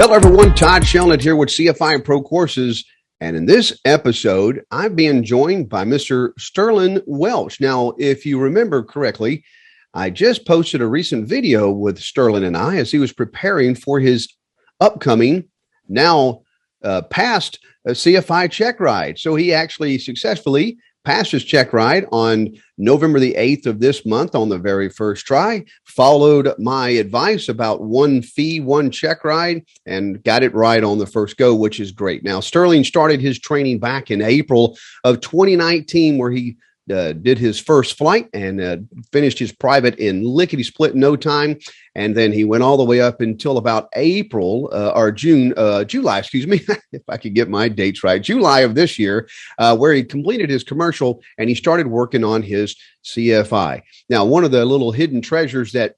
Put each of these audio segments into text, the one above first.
Hello, everyone. Todd Shelnut here with CFI Pro Courses. And in this episode, I'm being joined by Mr. Sterling Welch. Now, if you remember correctly, I just posted a recent video with Sterling and I as he was preparing for his upcoming, now past CFI Checkride. So he actually successfully passed his Checkride on November the 8th of this month on the very first try, followed my advice about one fee, one Checkride, and got it right on the first go, which is great. Now, Sterling started his training back in April of 2019, where he did his first flight and finished his private in lickety-split no time. And then he went all the way up until about April or July, excuse me, if I could get my dates right, July of this year, where he completed his commercial and he started working on his CFI. Now, one of the little hidden treasures that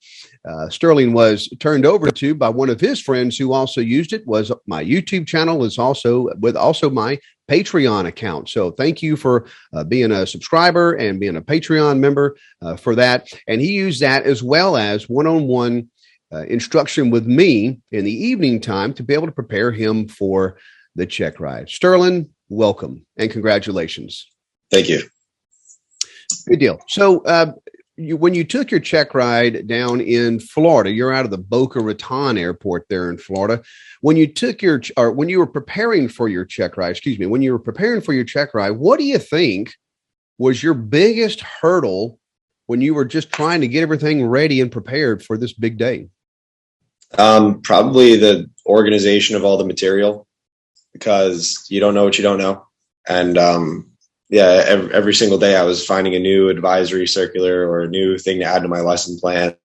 Sterling was turned over to by one of his friends who also used it was my YouTube channel, is also my Patreon account. So thank you for being a subscriber and being a Patreon member for that. And he used that as well as one-on-one instruction with me in the evening time to be able to prepare him for the Checkride. Sterling, welcome and congratulations. Thank you. Good deal. So when you took your Checkride down in Florida, you're out of the Boca Raton airport there in Florida. When you took when you were preparing for your Checkride, what do you think was your biggest hurdle when you were just trying to get everything ready and prepared for this big day? Probably the organization of all the material, because you don't know what you don't know. And every single day I was finding a new advisory circular or a new thing to add to my lesson plan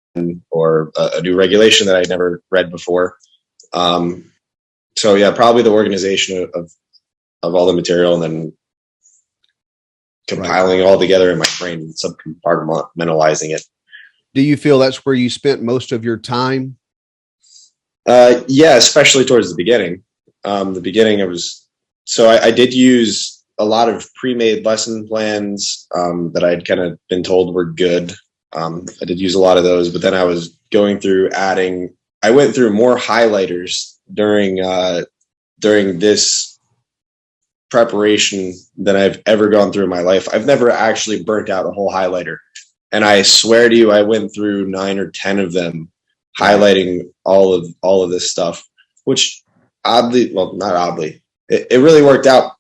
or a new regulation that I'd never read before. Probably the organization of all the material and then compiling it all together in my brain and subcompartmentalizing it. Do you feel that's where you spent most of your time? Especially towards the beginning. I did use a lot of pre-made lesson plans that I'd kind of been told were good. I did use a lot of those, but then I was going through I went through more highlighters during this preparation than I've ever gone through in my life. I've never actually burnt out a whole highlighter. And I swear to you, I went through 9 or 10 of them, highlighting all of this stuff, which not oddly, it really worked out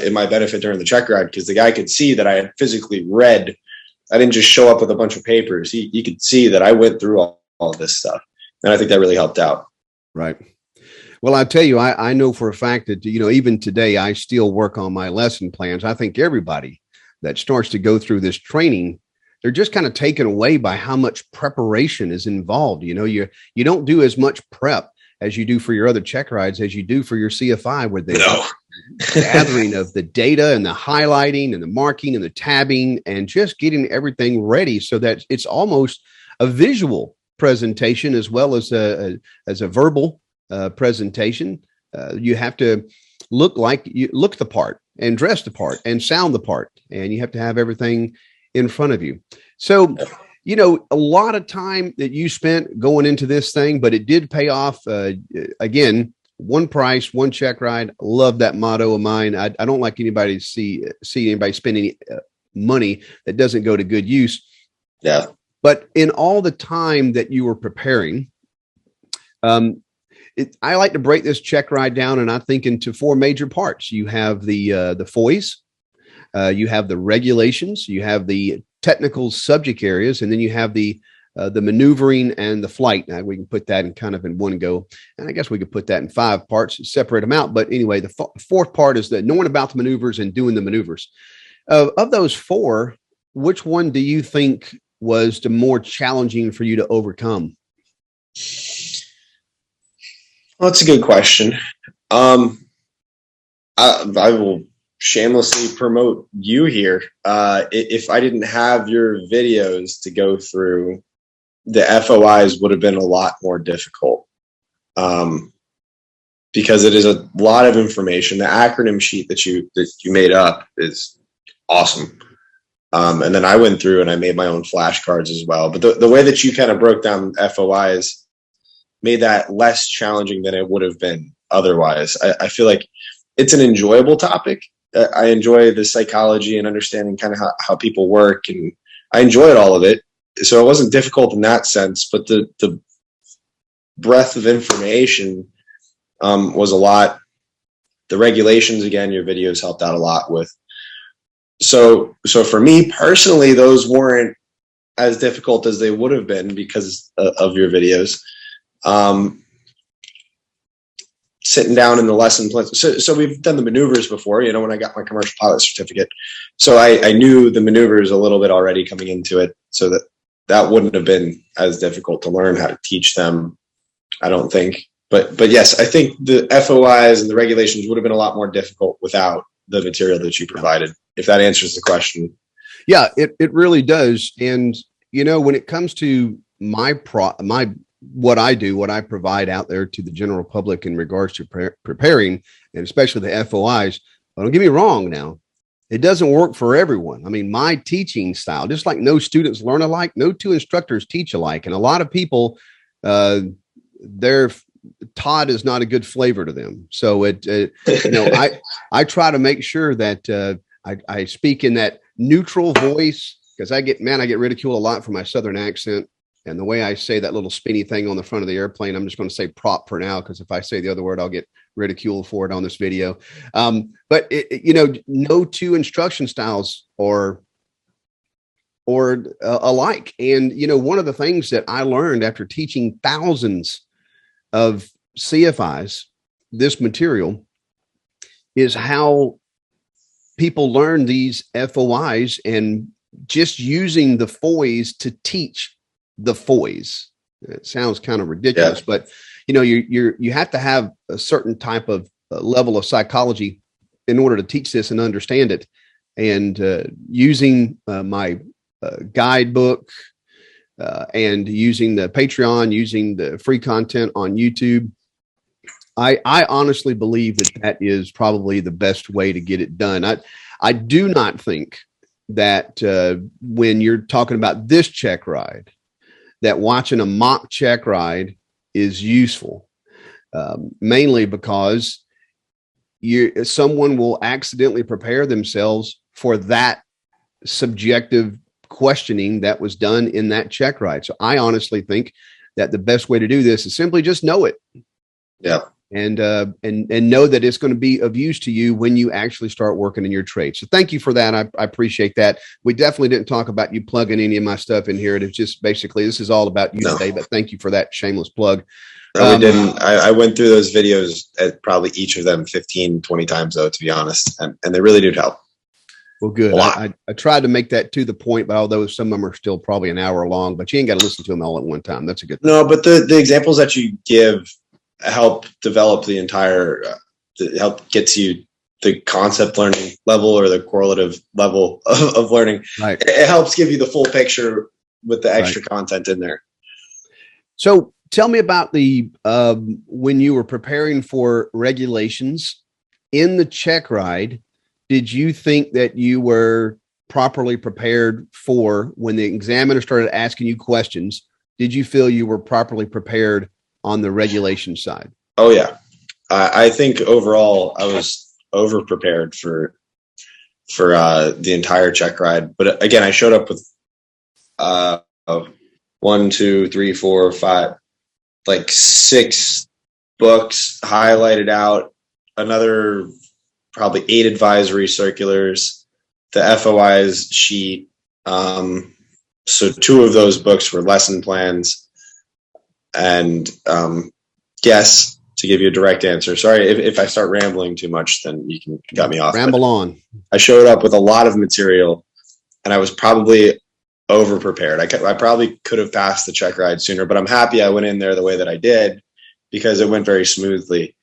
in my benefit during the Checkride, because the guy could see that I had physically read. I didn't just show up with a bunch of papers. He could see that I went through all of this stuff. And I think that really helped out. Right. Well, I tell you, I know for a fact that, even today, I still work on my lesson plans. I think everybody that starts to go through this training, they're just kind of taken away by how much preparation is involved. You don't do as much prep as you do for your other Checkrides as you do for your CFI, where the gathering of the data and the highlighting and the marking and the tabbing and just getting everything ready so that it's almost a visual presentation as well as a verbal presentation. You have to look the part and dress the part and sound the part, and you have to have everything in front of you. So, a lot of time that you spent going into this thing, but it did pay off. Again, one price, one Checkride. Love that motto of mine. I don't like anybody to see anybody spending money that doesn't go to good use. Yeah. But in all the time that you were preparing, I like to break this Checkride down, and I think into 4 major parts. You have the FOIs, you have the regulations, you have the technical subject areas, and then you have the maneuvering and the flight. Now we can put that in one go, and I guess we could put that in 5 parts, separate them out. But anyway, the 4th part is the knowing about the maneuvers and doing the maneuvers. Of those 4, which one do you think was the more challenging for you to overcome? Well, that's a good question. I will shamelessly promote you here. If I didn't have your videos to go through, the FOIs would have been a lot more difficult, because it is a lot of information. The acronym sheet that you made up is awesome. And then I went through and I made my own flashcards as well. But the way that you kind of broke down FOIs, made that less challenging than it would have been otherwise. I feel like it's an enjoyable topic. I enjoy the psychology and understanding kind of how people work, and I enjoyed all of it. So it wasn't difficult in that sense, but the breadth of information was a lot. The regulations, again, your videos helped out a lot with. So for me personally, those weren't as difficult as they would have been because of your videos. Sitting down in the lesson plan. So we've done the maneuvers before, when I got my commercial pilot certificate. So I knew the maneuvers a little bit already coming into it, so that wouldn't have been as difficult to learn how to teach them, I don't think. But yes, I think the FOIs and the regulations would have been a lot more difficult without the material that you provided, if that answers the question. Yeah, it really does. And, when it comes to what I provide out there to the general public in regards to preparing, and especially the FOIs, don't get me wrong now, it doesn't work for everyone. I mean, my teaching style, just like no students learn alike, no two instructors teach alike. And a lot of people, their Todd is not a good flavor to them. So I try to make sure that I speak in that neutral voice, because I get ridiculed a lot for my Southern accent. And the way I say that little spinny thing on the front of the airplane, I'm just going to say prop for now, because if I say the other word, I'll get ridiculed for it on this video. But no two instruction styles are alike. And, one of the things that I learned after teaching thousands of CFIs, this material, is how people learn these FOIs and just using the FOIs to teach the FOIs. It sounds kind of ridiculous, but you have to have a certain type of level of psychology in order to teach this and understand it. And using my guidebook and using the Patreon, using the free content on YouTube, I honestly believe that is probably the best way to get it done. I do not think that when you're talking about this check ride, that watching a mock check ride is useful, mainly because someone will accidentally prepare themselves for that subjective questioning that was done in that check ride. So I honestly think that the best way to do this is simply just know it. Yeah. And know that it's going to be of use to you when you actually start working in your trade. So thank you for that. I appreciate that. We definitely didn't talk about you plugging any of my stuff in here. It's just basically, this is all about you today, but thank you for that shameless plug. No, we didn't. I went through those videos at probably each of them 15, 20 times though, to be honest. And they really did help. Well, good. I tried to make that to the point, but although some of them are still probably an hour long, but you ain't got to listen to them all at one time. That's a good thing. No, but the examples that you give help develop the entire, help gets you the concept learning level or the correlative level of learning. Right. It helps give you the full picture with the extra content in there. So tell me about when you were preparing for regulations in the check ride, did you think that you were properly prepared for when the examiner started asking you questions? Did you feel you were properly prepared on the regulation side? Oh yeah. I think overall I was over prepared for the entire check ride. But again, I showed up with 1, 2, 3, 4, 5, like 6 books highlighted out, another probably 8 advisory circulars, the FOIs sheet. So 2 of those books were lesson plans. And yes, to give you a direct answer, sorry if I start rambling too much, then you can cut me off. Ramble on. I showed up with a lot of material, and I was probably over prepared. I probably could have passed the check ride sooner, but I'm happy I went in there the way that I did because it went very smoothly.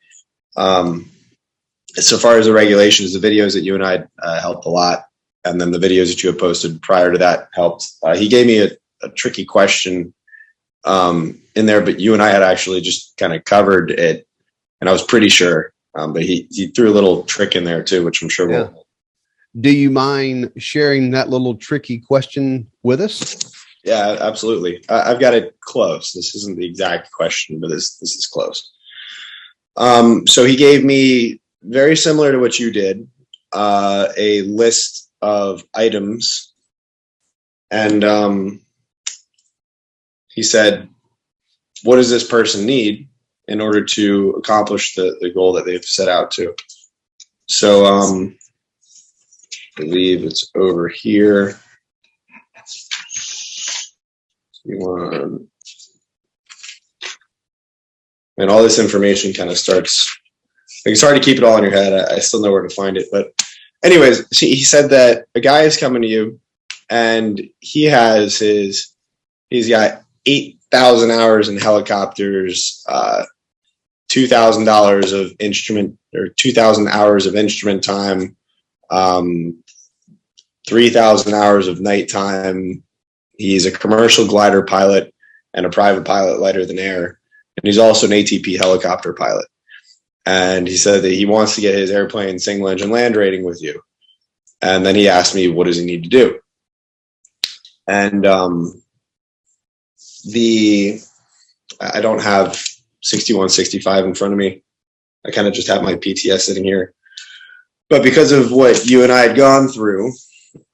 So far as the regulations, the videos that you and I helped a lot, and then the videos that you have posted prior to that helped. He gave me a tricky question in there, but you and I had actually just kind of covered it, and I was pretty sure. But he threw a little trick in there too, which I'm sure will. Do you mind sharing that little tricky question with us? Yeah, absolutely. I've got it close. This isn't the exact question, but this is close. So he gave me, very similar to what you did, a list of items, and he said, what does this person need in order to accomplish the goal that they've set out to? So I believe it's over here. And all this information kind of starts, like, it's hard to keep it all in your head. I still know where to find it. But anyways, he said that a guy is coming to you and he's got 8,000 hours in helicopters, $2,000 of instrument, or 2,000 hours of instrument time, 3,000 hours of nighttime. He's a commercial glider pilot and a private pilot lighter than air. And he's also an ATP helicopter pilot. And he said that he wants to get his airplane single engine land rating with you. And then he asked me, what does he need to do? And I don't have 6165 in front of me. I kind of just have my PTS sitting here. But because of what you and I had gone through,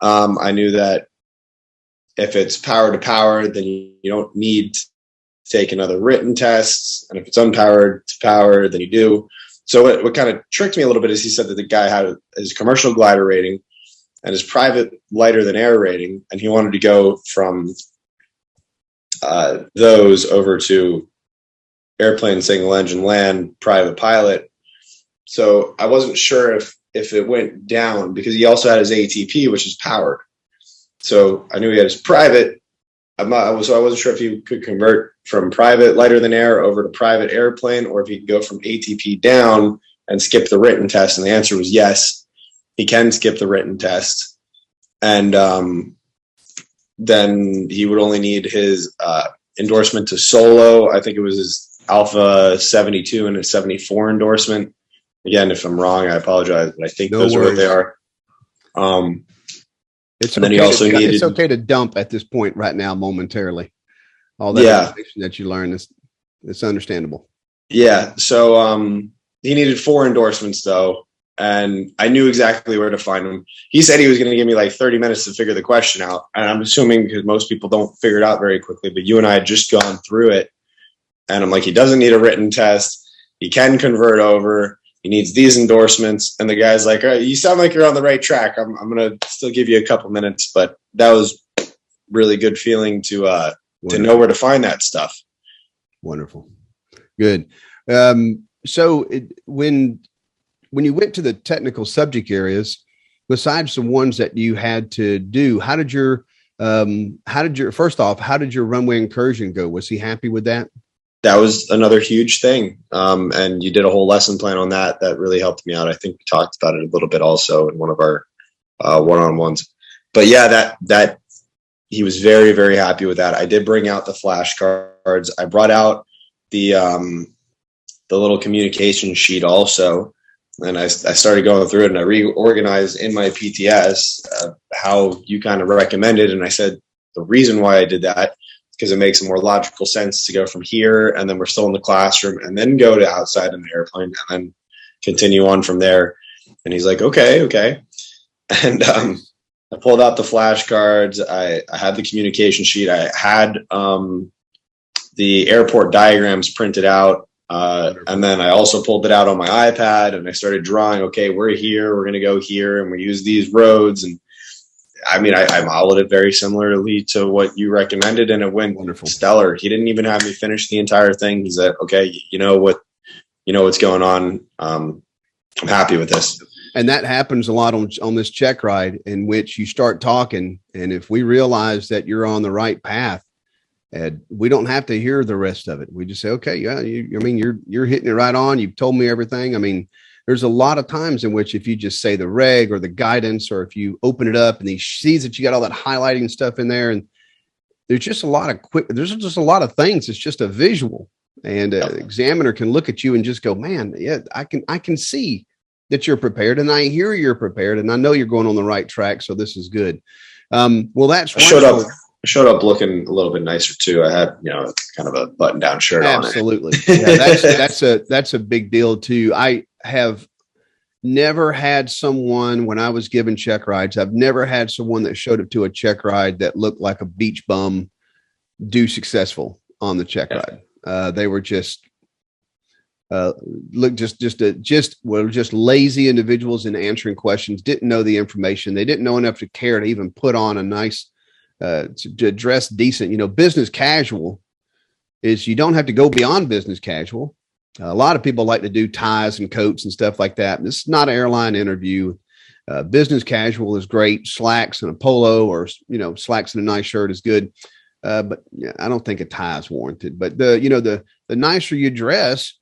I knew that if it's power to power, then you don't need to take another written test. And if it's unpowered to power, then you do. So what kind of tricked me a little bit is he said that the guy had his commercial glider rating and his private lighter than air rating, and he wanted to go from those over to airplane single engine land private pilot. So I wasn't sure if it went down, because he also had his ATP, which is powered. So I knew he had his private. So I wasn't sure if he could convert from private lighter than air over to private airplane, or if he could go from ATP down and skip the written test. And the answer was yes, he can skip the written test. And then he would only need his endorsement to solo. I think it was his Alpha 72 and his 74 endorsement. Again, if I'm wrong, I apologize, but I think those are what they are. It's okay to dump at this point right now momentarily. All that information that you learn it's understandable. Yeah. So he needed 4 endorsements though, and I knew exactly where to find them. He said he was going to give me like 30 minutes to figure the question out, and I'm assuming because most people don't figure it out very quickly, but you and I had just gone through it, and I'm like, he doesn't need a written test. He can convert over. He needs these endorsements. And the guy's like, all right, you sound like you're on the right track. I'm going to still give you a couple minutes, but that was really good feeling to know where to find that stuff. Wonderful. Good. So when you went to the technical subject areas, besides the ones that you had to do, how did your runway incursion go? Was he happy with that? That was another huge thing. And you did a whole lesson plan on that. That really helped me out. I think we talked about it a little bit also in one of our one-on-ones. But yeah, that he was very, very happy with that. I did bring out the flashcards. I brought out the little communication sheet also. And I started going through it, and I reorganized in my PTS how you kind of recommended. And I said, the reason why I did that, because it makes a more logical sense to go from here, and then we're still in the classroom, and then go to outside in the airplane, and then continue on from there. And he's like, okay. And I pulled out the flashcards. I had the communication sheet. I had the airport diagrams printed out. And then I also pulled it out on my iPad, and I started drawing, okay, we're here, we're going to go here, and we use these roads. And I mean, I modeled it very similarly to what you recommended, and it went wonderful, stellar. He didn't even have me finish the entire thing. He said, okay, you know what's going on. I'm happy with this. And that happens a lot on this Checkride, in which you start talking. And if we realize that you're on the right path, and we don't have to hear the rest of it. We just say, okay, yeah, you're hitting it right on. You've told me everything. I mean, there's a lot of times in which if you just say the reg or the guidance, or if you open it up and he sees that you got all that highlighting stuff in there, and there's just a lot of things. It's just a visual, and an examiner can look at you and just go, man, yeah, I can see that you're prepared, and I hear you're prepared, and I know you're going on the right track. So this is good. Well, that's I showed up showed up looking a little bit nicer too. I had, kind of a button down shirt on it. Absolutely. Yeah, that's a big deal too. I have never had someone, when I was given check rides, I've never had someone that showed up to a check ride that looked like a beach bum do successful on the check ride. They were just just lazy individuals in answering questions, didn't know the information. They didn't know enough to care to even put on a nice, to dress decent. Business casual is, you don't have to go beyond business casual. A lot of people like to do ties and coats and stuff like that. This is not an airline interview. Business casual is great. Slacks and a polo, or, slacks and a nice shirt is good. But I don't think a tie is warranted. But the nicer you dress,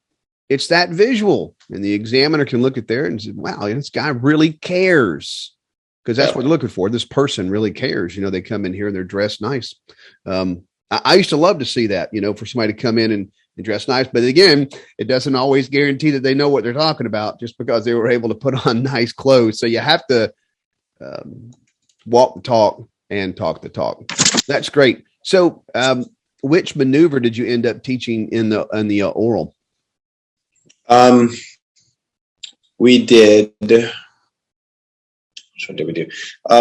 it's that visual, and the examiner can look at there and say, wow, this guy really cares, because that's what they're looking for. This person really cares. They come in here and they're dressed nice. I used to love to see that, for somebody to come in and dress nice. But again, it doesn't always guarantee that they know what they're talking about just because they were able to put on nice clothes. So you have to walk the talk and talk the talk. That's great. So which maneuver did you end up teaching in the oral? We did. What did we do?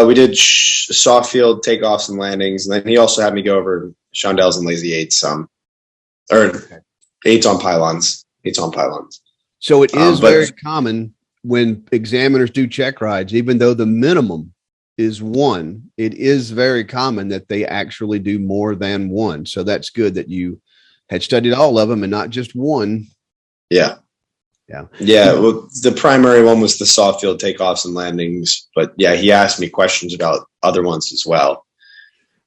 We did soft field takeoffs and landings, and then he also had me go over chandelles and lazy eights, eights on pylons. So it is very common when examiners do check rides, even though the minimum is one, it is very common that they actually do more than one. So that's good that you had studied all of them and not just one. Yeah. Well, the primary one was the soft field takeoffs and landings, but he asked me questions about other ones as well.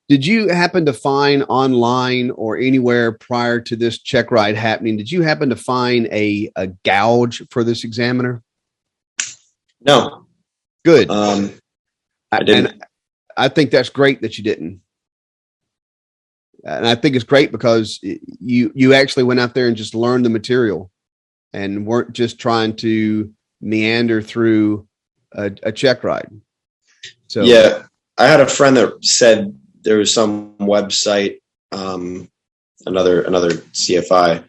Did you happen to find online or anywhere prior to this check ride happening, did you happen to find a gouge for this examiner? No. Good. I didn't. And I think that's great that you didn't. And I think it's great because you actually went out there and just learned the material and weren't just trying to meander through a check ride. So I had a friend that said there was some website, another CFI.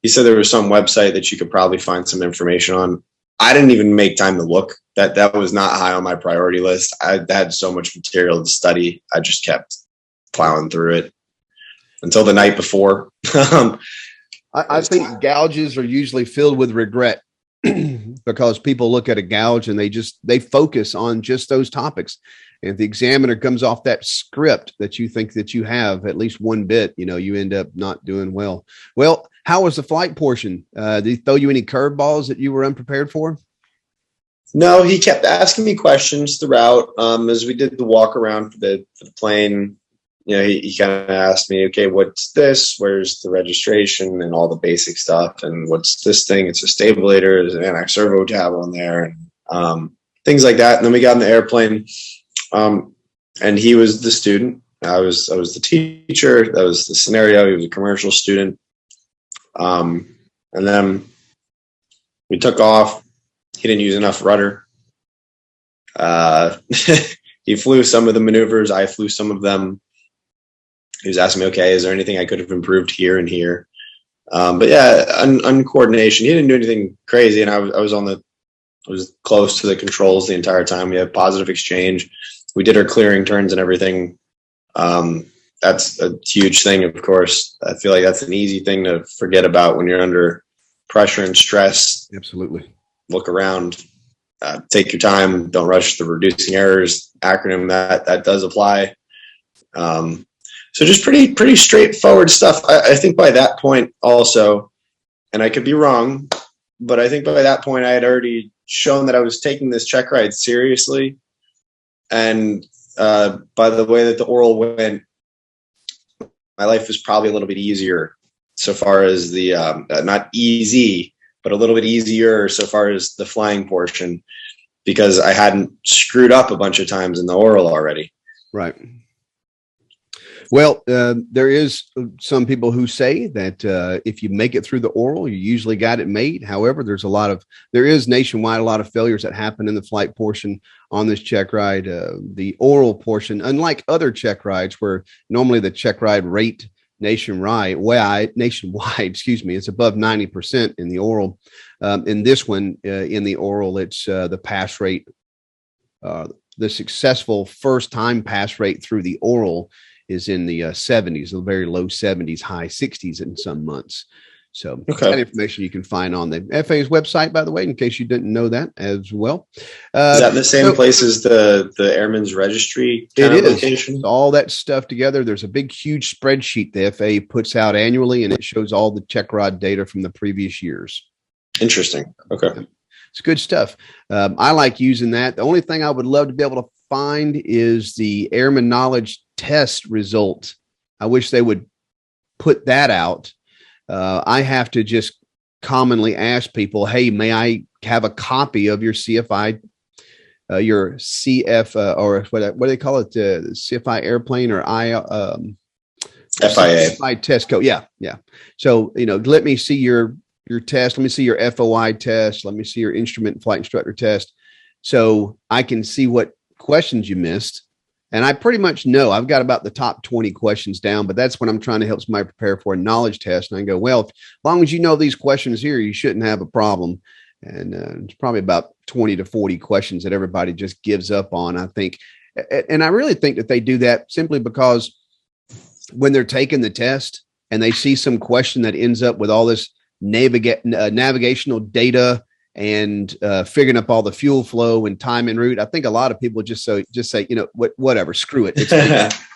He said there was some website that you could probably find some information on. I didn't even make time to look. That was not high on my priority list. I had so much material to study. I just kept plowing through it until the night before. I think gouges are usually filled with regret because people look at a gouge and they focus on just those topics. And if the examiner comes off that script that you think that you have at least one bit, you end up not doing well. Well, how was the flight portion? Did he throw you any curveballs that you were unprepared for? No, he kept asking me questions throughout. As we did the walk around for the plane, he kind of asked me, okay, what's this? Where's the registration and all the basic stuff? And what's this thing? It's a stabulator. There's an anti servo tab on there, and things like that. And then we got in the airplane, and he was the student. I was the teacher. That was the scenario. He was a commercial student. And then we took off. He didn't use enough rudder. He flew some of the maneuvers. I flew some of them. He was asking me, okay, is there anything I could have improved here and here? But uncoordination. He didn't do anything crazy, and I was close to the controls the entire time. We had positive exchange. We did our clearing turns and everything. That's a huge thing, of course. I feel like that's an easy thing to forget about when you're under pressure and stress. Absolutely. Look around, take your time, don't rush the reducing errors acronym. That does apply. So just pretty straightforward stuff. I think by that point also, and I could be wrong, but I think by that point I had already shown that I was taking this check ride seriously. And by the way that the oral went, my life was probably a little bit easier so far as the, not easy, but a little bit easier so far as the flying portion, because I hadn't screwed up a bunch of times in the oral already. Right. Well, there is some people who say that if you make it through the oral, you usually got it made. However, there is nationwide a lot of failures that happen in the flight portion on this check ride. The oral portion, unlike other check rides where normally the check ride rate nationwide, excuse me, it's above 90% in the oral. In this one, in the oral, it's the pass rate, the successful first time pass rate through the oral is in the 70s, the very low 70s, high 60s in some months. So that information you can find on the FAA's website, by the way, in case you didn't know that as well. Is that the same place as the Airman's Registry? It is. Location? All that stuff together. There's a big, huge spreadsheet the FAA puts out annually, and it shows all the check rod data from the previous years. Interesting. Okay. It's good stuff. I like using that. The only thing I would love to be able to find is the Airman Knowledge Test result. I wish they would put that out. I have to just commonly ask people, hey, may I have a copy of your CFI, your CF, or what do they call it? CFI airplane or FIA test code. Yeah. So, let me see your test. Let me see your FOI test. Let me see your instrument flight instructor test. So I can see what questions you missed. And I pretty much know I've got about the top 20 questions down, but that's when I'm trying to help somebody prepare for a knowledge test. And I go, well, as long as you know these questions here, you shouldn't have a problem. And it's probably about 20 to 40 questions that everybody just gives up on, I think. And I really think that they do that simply because when they're taking the test and they see some question that ends up with all this navigational data and figuring up all the fuel flow and time en route. I think a lot of people just say, whatever, screw it. It's,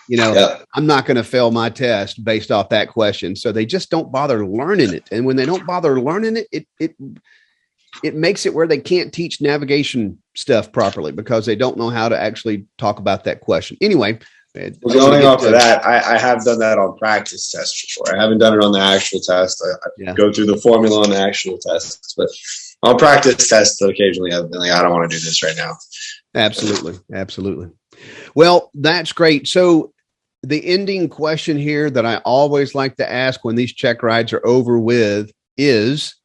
yeah. I'm not going to fail my test based off that question. So they just don't bother learning it. And when they don't bother learning it, it makes it where they can't teach navigation stuff properly because they don't know how to actually talk about that question. Anyway, going off of that, I have done that on practice tests before. I haven't done it on the actual test. I go through the formula on the actual tests, but on practice tests, occasionally I've been like, I don't want to do this right now. Absolutely. Well, that's great. So the ending question here that I always like to ask when these check rides are over with is,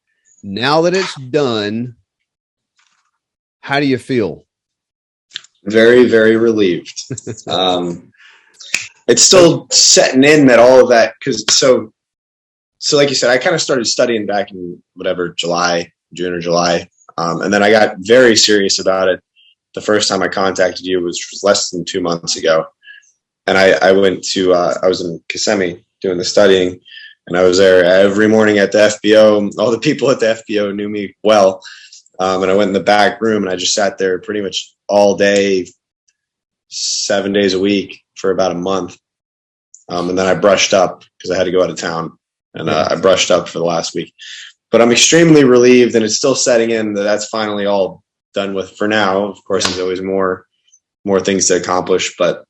now that it's done, how do you feel? Very, very relieved. It's still setting in that all of that, because so like you said, I kind of started studying back in June or July. And then I got very serious about it. The first time I contacted you was less than 2 months ago. And I went to, I was in Kissimmee doing the studying, and I was there every morning at the FBO. All the people at the FBO knew me well. And I went in the back room and I just sat there pretty much all day, 7 days a week for about a month. And then I brushed up because I had to go out of town, and I brushed up for the last week. But I'm extremely relieved, and it's still setting in that that's finally all done with for now. Of course, there's always more things to accomplish. But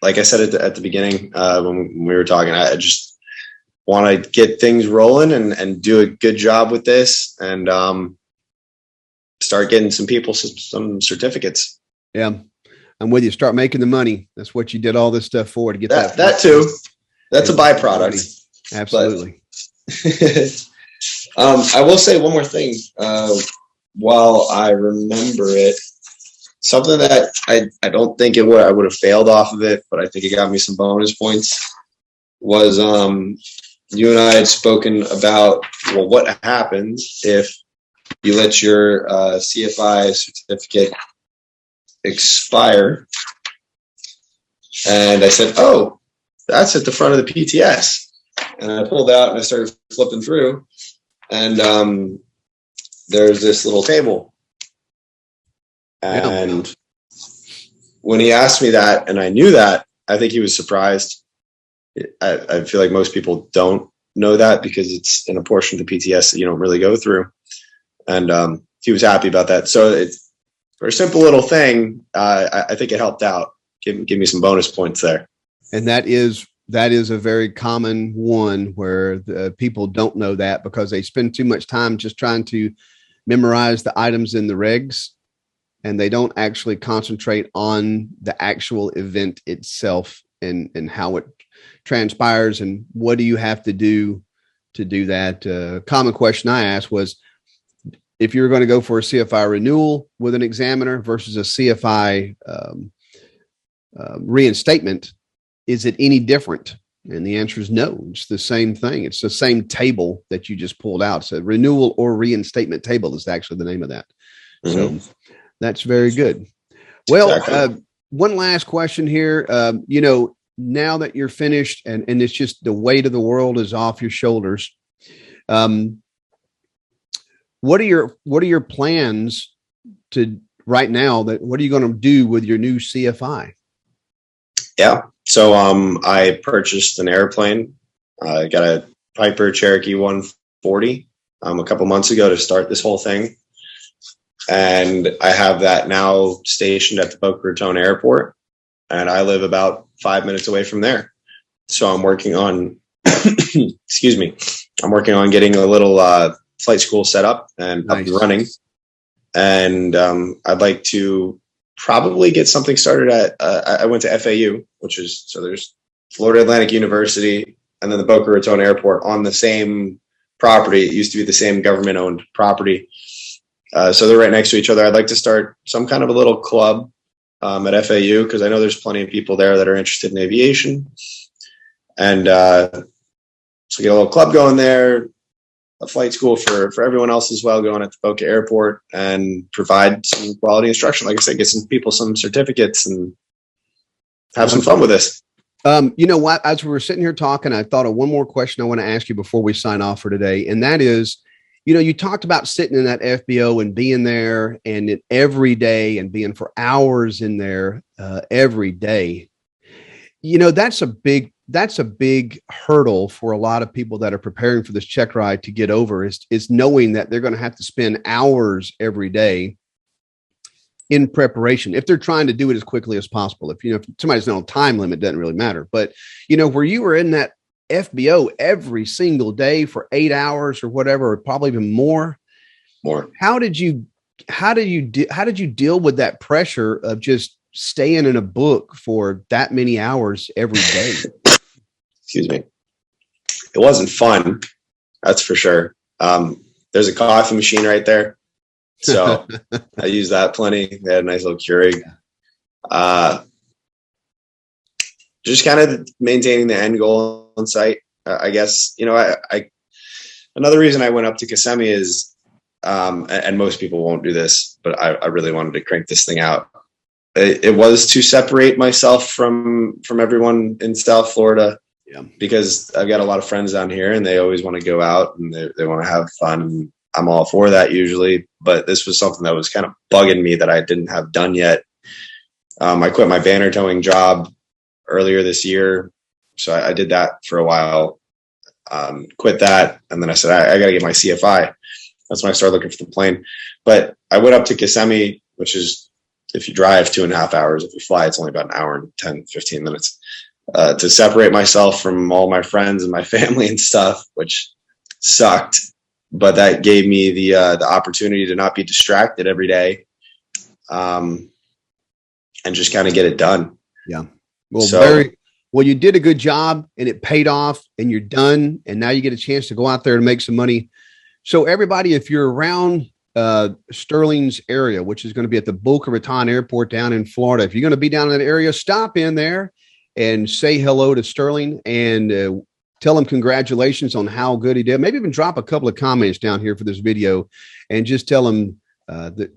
like I said at the beginning, when we were talking, I just want to get things rolling and do a good job with this, and start getting some people some certificates. Yeah, I'm with you. Start making the money. That's what you did all this stuff for, to get that too. That's a byproduct. Absolutely. I will say one more thing while I remember it. Something that I don't think I would have failed off of it, but I think it got me some bonus points, was you and I had spoken about, well, what happens if you let your CFI certificate expire. And I said, oh, that's at the front of the PTS. And I pulled out and I started flipping through. And there's this little table. And when he asked me that, and I knew that, I think he was surprised. I feel like most people don't know that because it's in a portion of the PTS that you don't really go through. And he was happy about that. So for a simple little thing, I think it helped out. Give me some bonus points there. And that is a very common one where the people don't know that because they spend too much time just trying to memorize the items in the regs, and they don't actually concentrate on the actual event itself and how it transpires, and what do you have to do that? Common question I asked was, if you're going to go for a CFI renewal with an examiner versus a CFI reinstatement, is it any different? And the answer is no. It's the same thing. It's the same table that you just pulled out. So renewal or reinstatement table is actually the name of that. So that's very good. Well, exactly. One last question here. Now that you're finished and it's just the weight of the world is off your shoulders. What are your plans to right now? What are you going to do with your new CFI? Yeah. So I purchased an airplane. I got a Piper Cherokee 140 a couple months ago to start this whole thing. And I have that now stationed at the Boca Raton Airport. And I live about 5 minutes away from there. So I'm working on, excuse me, I'm working on getting a little flight school set up and up and running. And I'd like to probably get something started at, I went to FAU, so there's Florida Atlantic University and then the Boca Raton Airport on the same property. It used to be the same government owned property. So they're right next to each other. I'd like to start some kind of a little club at FAU, because I know there's plenty of people there that are interested in aviation. And so get a little club going there, a flight school for everyone else as well going at the Boca Airport, and provide some quality instruction. Like I said, get some people some certificates and have some fun with this. You know what? As we were sitting here talking, I thought of one more question I want to ask you before we sign off for today. And that is, you talked about sitting in that FBO and being there and every day and being for hours in there every day. That's a big hurdle for a lot of people that are preparing for this Checkride to get over, is knowing that they're going to have to spend hours every day in preparation if they're trying to do it as quickly as possible. If somebody's not on time limit, it doesn't really matter. But where you were in that FBO every single day for 8 hours or whatever, or probably even more. How did you deal with that pressure of just staying in a book for that many hours every day? Excuse me. It wasn't fun. That's for sure. There's a coffee machine right there. So I use that plenty. They had a nice little Keurig. Just kind of maintaining the end goal in sight. I guess, another reason I went up to Kissimmee is, and most people won't do this, but I really wanted to crank this thing out. It was to separate myself from everyone in South Florida. Yeah. Because I've got a lot of friends down here and they always want to go out and they want to have fun. And I'm all for that usually, but this was something that was kind of bugging me that I didn't have done yet. I quit my banner towing job earlier this year. So I did that for a while, quit that. And then I said, I got to get my CFI. That's when I started looking for the plane. But I went up to Kissimmee, which is, if you drive 2.5 hours, if you fly, it's only about an hour and 10, 15 minutes, to separate myself from all my friends and my family and stuff, which sucked. But that gave me the opportunity to not be distracted every day, and just kind of get it done. Yeah. Well, you did a good job and it paid off and you're done. And now you get a chance to go out there and make some money. So everybody, if you're around Sterling's area, which is going to be at the Boca Raton Airport down in Florida, if you're going to be down in that area, stop in there and say hello to Sterling and tell him congratulations on how good he did. Maybe even drop a couple of comments down here for this video and just tell him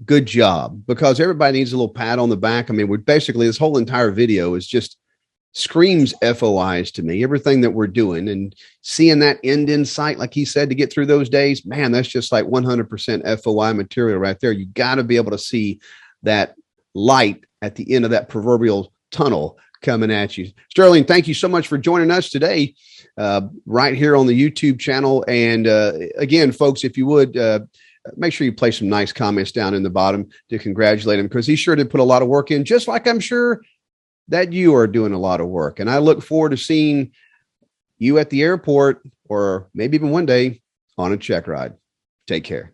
good job, because everybody needs a little pat on the back. I mean, we're basically, this whole entire video is just screams FOIs to me, everything that we're doing, and seeing that end in sight, like he said, to get through those days, man, that's just like 100% FOI material right there. You got to be able to see that light at the end of that proverbial tunnel coming at you. Sterling, thank you so much for joining us today, right here on the YouTube channel. And again, folks, if you would, make sure you place some nice comments down in the bottom to congratulate him, because he sure did put a lot of work in, just like I'm sure that you are doing a lot of work. And I look forward to seeing you at the airport, or maybe even one day on a Checkride. Take care.